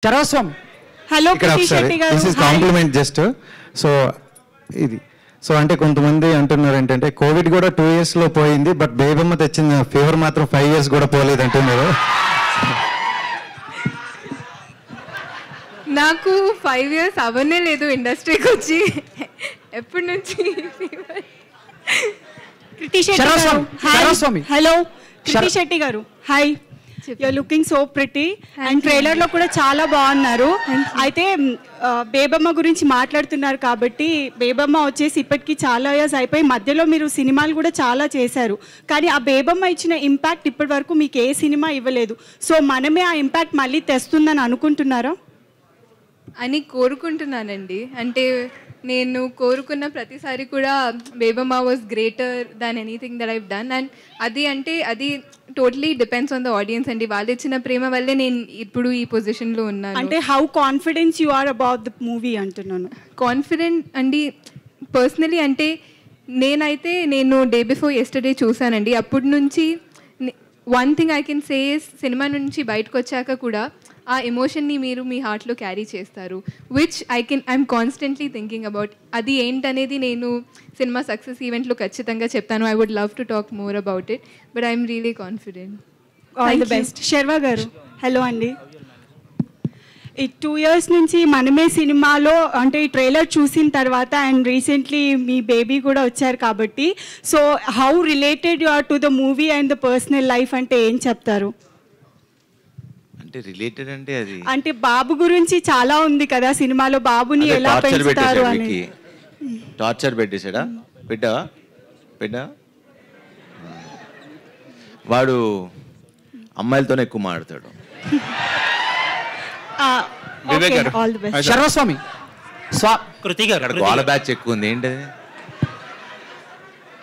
చరస్వం hello ఇక్కడ ఒకసారి this is compliment just so ఇది సో అంటే కొంతమంది అంటున్నారు ఏంటంటే కోవిడ్ కూడా 2 years లో పోయింది బట్ బేబమ్మ తెచ్చిన ఫీవర్ మాత్రం 5 years కూడా పోలేదు అంటున్నారు. నాకు 5 years అవనే లేదు ఇండస్ట్రీకి వచ్చి ఎప్పటి నుంచి కృతి శెట్టి గారు హలో కృతి శెట్టి గారు hi you are looking so pretty and ట్రైలర్లో కూడా చాలా బాగున్నారు. అయితే బేబమ్మ గురించి మాట్లాడుతున్నారు కాబట్టి బేబమ్మ వచ్చేసి ఇప్పటికీ చాలా ఇయర్స్ అయిపోయి మధ్యలో మీరు సినిమాలు కూడా చాలా చేశారు. కానీ ఆ బేబమ్మ ఇచ్చిన ఇంపాక్ట్ ఇప్పటి వరకు మీకు ఏ సినిమా ఇవ్వలేదు. సో మనమే ఆ ఇంపాక్ట్ మళ్ళీ తెస్తుందని అనుకుంటున్నారా అని కోరుకుంటున్నానండి. అంటే నేను కోరుకున్న ప్రతిసారి కూడా Bebamma was greater than anything that I've done. And అది totally depends on the audience అండి. వాళ్ళు ఇచ్చిన ప్రేమ వల్లే నేను ఇప్పుడు ఈ పొజిషన్లో ఉన్నాను. అంటే how confidence you are about the movie అంటున్నాను. కాన్ఫిడెంట్ అండి పర్సనలీ అంటే నేను డే బిఫోర్ ఎస్టర్డే చూసానండి. అప్పటి నుంచి one thing I can say cinema నుంచి బయటకు వచ్చాక కూడా ఆ ఎమోషన్ని మీరు మీ హార్ట్లో క్యారీ చేస్తారు which I'm constantly thinking about. అది ఏంటనేది నేను సినిమా సక్సెస్ ఈవెంట్లో ఖచ్చితంగా చెప్తాను. I would love to talk more about it but I'm really confident. All the best. Sharwa గారు హలో అండి. ఈ 2 years నుంచి మనమే సినిమాలో అంటే ఈ ట్రైలర్ చూసిన తర్వాత అండ్ రీసెంట్లీ మీ బేబీ కూడా వచ్చారు కాబట్టి so how related you are to the movie and the personal life అంటే ఏం చెప్తారు? అంటే రిలేటెడ్ అంటే అది అంటే బాబు గురించి చాలా ఉంది కదా సినిమాలో, బాబుని ఎలా పెంచుతారు అని. టార్చర్ పెట్టేశాడా బిడ్డ వాడు అమ్మాయిలతోనే ఎక్కువ మాట్లాడతాడు. శర్వస్వామి కృతి గారు గోల బ్యాచ్ ఎక్కువ ఉంది ఏంటది